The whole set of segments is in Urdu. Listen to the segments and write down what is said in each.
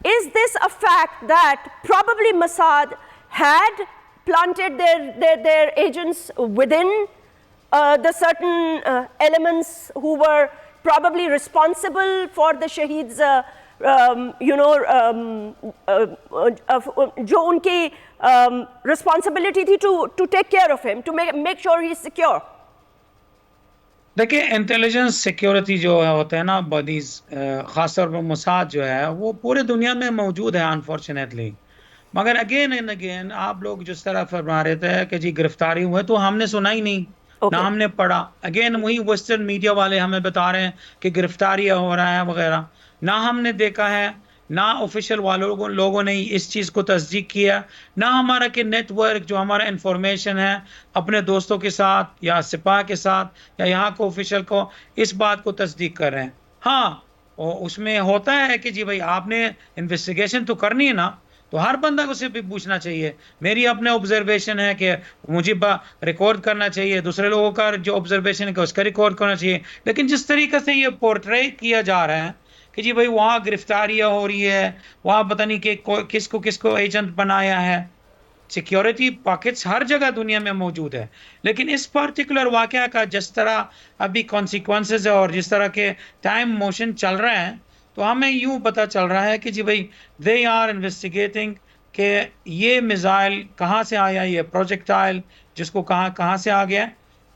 is this a fact that probably Mossad had planted their agents within the certain elements who were probably responsible for the shaheeds, جو ان کی responsibility تھی to take care of him, to make sure he is secure. دیکھیں انٹیلیجنس سیکیورٹی جو ہوتا ہے نا باڈیز، خاص طور پر موساد جو ہے وہ پورے دنیا میں موجود ہے انفارچونیٹلی، مگر اگین اینڈ اگین آپ لوگ جس طرح فرما رہے تھے کہ جی گرفتاری ہوئے تو ہم نے سنا ہی نہیں، نہ ہم نے پڑھا. اگین وہی ویسٹرن میڈیا والے ہمیں بتا رہے ہیں کہ گرفتاریاں ہو رہا ہے وغیرہ، نہ ہم نے دیکھا ہے، نہ آفیشیل لوگوں نے اس چیز کو تصدیق کیا، نہ ہمارا کہ نیٹ ورک جو ہمارا انفارمیشن ہے اپنے دوستوں کے ساتھ یا سپاہ کے ساتھ یا یہاں کو آفیشیل کو اس بات کو تصدیق کر رہے ہیں. ہاں اس میں ہوتا ہے کہ جی بھائی آپ نے انویسٹیگیشن تو کرنی ہے نا، تو ہر بندہ کو سے بھی پوچھنا چاہیے. میری اپنے آبزرویشن ہے کہ مجھے ریکارڈ کرنا چاہیے، دوسرے لوگوں کا جو آبزرویشن ہے کہ اس کا ریکارڈ کرنا چاہیے. لیکن جس طریقے سے یہ پورٹریٹ کیا جا رہا ہے کہ جی بھائی وہاں گرفتاریاں ہو رہی ہے، وہاں پتہ نہیں کہ کس کو ایجنٹ بنایا ہے. سیکیورٹی پاکٹس ہر جگہ دنیا میں موجود ہے، لیکن اس پرٹیکولر واقعہ کا جس طرح ابھی کانسیکوینسز ہے اور جس طرح کے ٹائم موشن چل رہا ہے، تو ہمیں یوں پتہ چل رہا ہے کہ جی بھائی دے آر انویسٹیگیٹنگ کہ یہ میزائل کہاں سے آیا، یہ پروجیکٹائل جس کو کہاں سے آ گیا.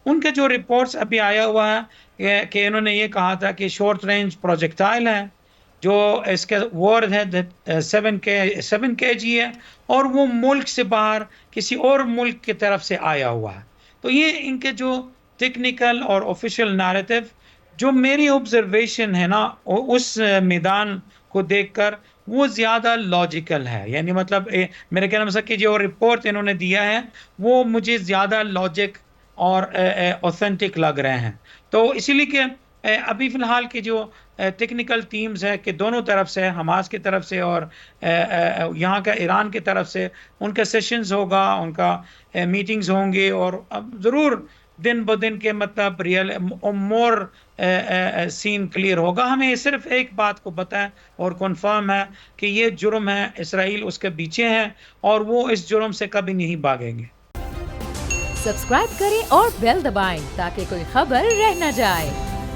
ان کے جو رپورٹس ابھی آیا ہوا ہے کہ انہوں نے یہ کہا تھا کہ شارٹ رینج پروجیکٹائل ہے، جو اس کے ورڈ ہے 7 kg ہے، اور وہ ملک سے باہر کسی اور ملک کی طرف سے آیا ہوا ہے. تو یہ ان کے جو ٹیکنیکل اور آفیشیل نیریٹو جو میری آبزرویشن ہے نا اس میدان کو دیکھ کر وہ زیادہ لاجیکل ہے. یعنی مطلب میرے کہنے میں کہ جو رپورٹ انہوں نے دیا ہے وہ مجھے زیادہ لاجک اور اوتھینٹک لگ رہے ہیں. تو اسی لیے کہ ابھی فی الحال کی جو ٹیکنیکل ٹیمز ہے کہ دونوں طرف سے، حماس کی طرف سے اور یہاں کا ایران کی طرف سے، ان کا سیشنز ہوگا، ان کا میٹنگز ہوں گے، اور اب ضرور دن بدن کے مطلب مور سین کلیئر ہوگا. ہمیں صرف ایک بات کو پتہ ہے اور کنفرم ہے کہ یہ جرم ہے، اسرائیل اس کے پیچھے ہے اور وہ اس جرم سے کبھی نہیں بھاگیں گے. سبسکرائب کریں اور بیل دبائیں تاکہ کوئی خبر رہ نہ جائے.